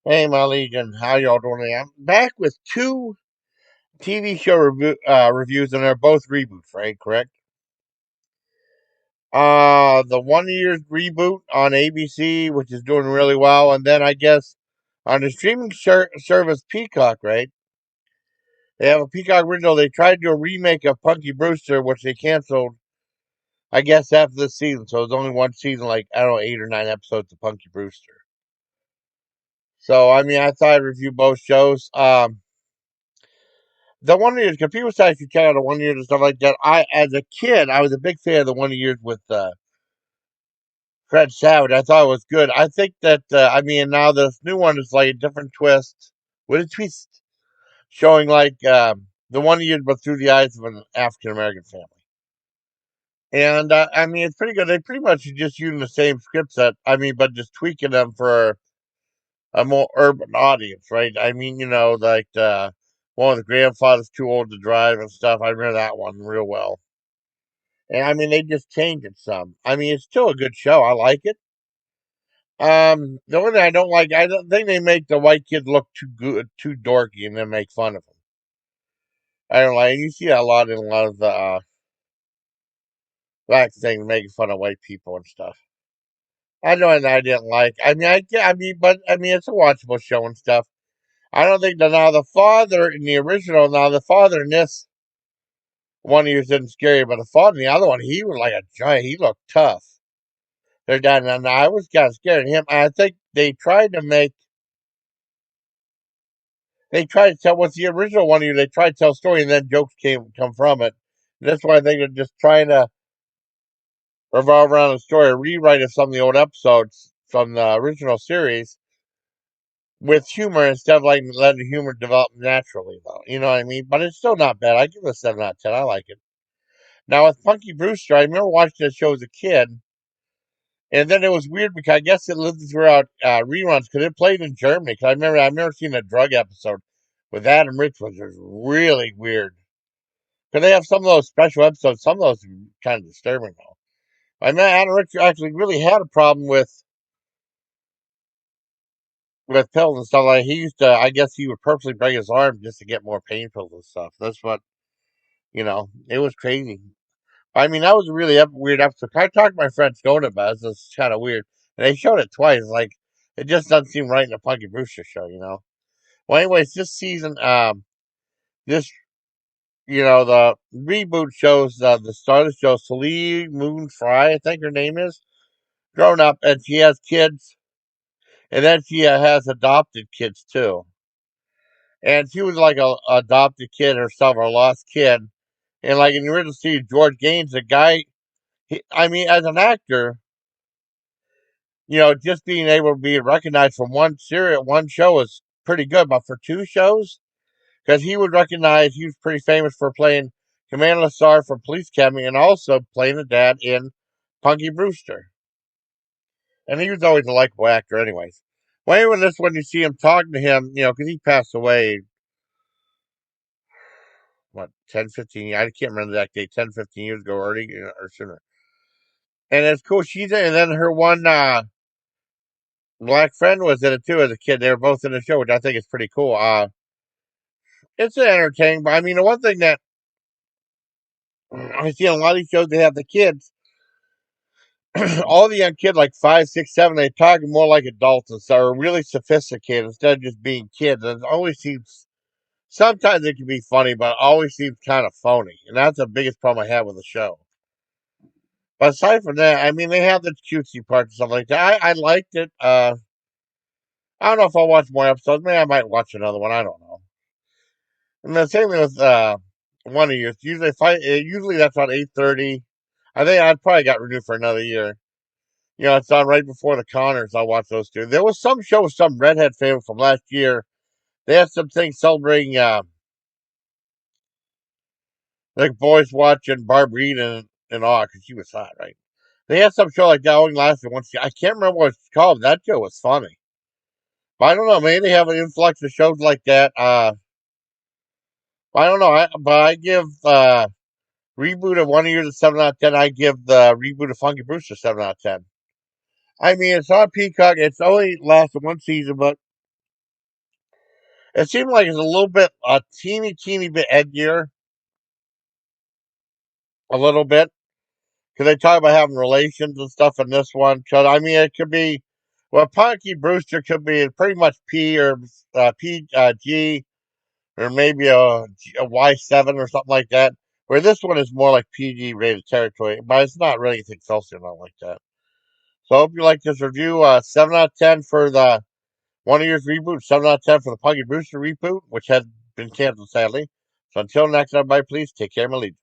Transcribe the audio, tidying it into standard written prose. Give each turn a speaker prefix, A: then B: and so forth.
A: Hey, my legion, how y'all doing today? I'm back with two TV show reviews, and they're both reboots, right? Correct. The 1 year reboot on ABC, which is doing really well, and then I guess on the streaming service Peacock, right? They have a Peacock original. They tried to do a remake of Punky Brewster, which they canceled, I guess, after this season. So it's only one season, like I don't know, 8 or 9 episodes of Punky Brewster. So I mean, I thought I'd review both shows. The 1 years, because people say I should check out the 1 years and stuff like that. As a kid, I was a big fan of the 1 years with Fred Savage. I thought it was good. I think that, I mean, now this new one is like a different twist, with a twist, showing like the 1 years, but through the eyes of an African American family. And I mean, it's pretty good. They pretty much are just using the same script set. I mean, but just tweaking them for a more urban audience, right? I mean, like one of the grandfathers too old to drive and stuff. I remember that one real well. And I mean, they just changed it some. I mean, it's still a good show. I like it. The only thing I don't like, I don't think they make the white kid look too good, too dorky, and then make fun of him. I don't like. You see that a lot in a lot of the black things, making fun of white people and stuff. I know that I didn't like. But I mean, it's a watchable show and stuff. I don't think that now the father in the original, now the father in this one he was not scary, but the father in the other one, he was like a giant. He looked tough. They're done, and I was kind of scared of him. I think they tried to tell what's the original one. They tried to tell a story, and then jokes come from it. And that's why I think they're just trying to revolve around the story, a rewrite of some of the old episodes from the original series with humor instead of like letting the humor develop naturally, though. You know what I mean? But it's still not bad. I give it a 7 out of 10. I like it. Now with Punky Brewster, I remember watching the show as a kid, and then it was weird because I guess it lived throughout reruns because it played in Germany. Because I remember seeing a drug episode with Adam Rich, which was really weird. Because they have some of those special episodes. Some of those are kind of disturbing, though. I mean, Adam Rich actually really had a problem with pills and stuff like. He used to, I guess, he would purposely break his arm just to get more pain pills and stuff. That's what It was crazy. I mean, that was a really weird episode. I talked to my friend Scone about it. So it's kind of weird. And they showed it twice. Like, it just doesn't seem right in a Punky Brewster show. Well, anyways, this season, this, the reboot shows the star of the show, Celine Moon Fry, I think her name is, grown up, and she has kids. And then she has adopted kids, too. And she was like a adopted kid herself, or a lost kid. And like in the original series, George Gaines, the guy, I mean, as an actor, just being able to be recognized from one show is pretty good. But for two shows, because he was pretty famous for playing Commander Lassar from Police Academy and also playing the dad in Punky Brewster. And he was always a likable actor, anyways. Well, anyway, this when you see him talking to him, because he passed away, what, 10, 15 years? I can't remember the exact date, 10, 15 years ago, or sooner. And it's cool. And then her one black friend was in it too as a kid. They were both in the show, which I think is pretty cool. It's entertaining, but I mean, the one thing that I see on a lot of these shows, they have the kids, all the young kids, like 5, 6, 7, they talk more like adults and so are really sophisticated instead of just being kids. And it always seems, sometimes it can be funny, but it always seems kind of phony. And that's the biggest problem I have with the show. But aside from that, I mean, they have the cutesy parts and stuff like that. I liked it. I don't know if I'll watch more episodes. Maybe I might watch another one. I don't know. And the same thing with 1 year. Usually that's on 8:30. I think I'd probably got renewed for another year. It's on right before the Connors. I'll watch those two. There was some show with some redhead family from last year. They had some things celebrating like boys watching Barbara and all because she was hot, right? They had some show like that only lasted once. I can't remember what it's called. That show was funny. But I don't know. Maybe they have an influx of shows like that. I don't know. But I give reboot of 1 year to 7 out of 10. I give the reboot of Funky Brewster 7 out of 10. I mean, it's on Peacock. It's only lasted one season, but It seemed like it's a little bit, a teeny bit edgier, a little bit, because they talk about having relations and stuff in this one. Because I mean, it could be, well, Punky Brewster could be pretty much P or G, or maybe a Y7 or something like that. Where this one is more like PG rated territory, but it's not really anything saucy or not like that. So I hope you like this review. 7 out of 10 for the 1 year's reboot, 7 out of 10 for the Punky Brewster reboot, which has been canceled sadly. So until next time, everybody, please take care, my legion.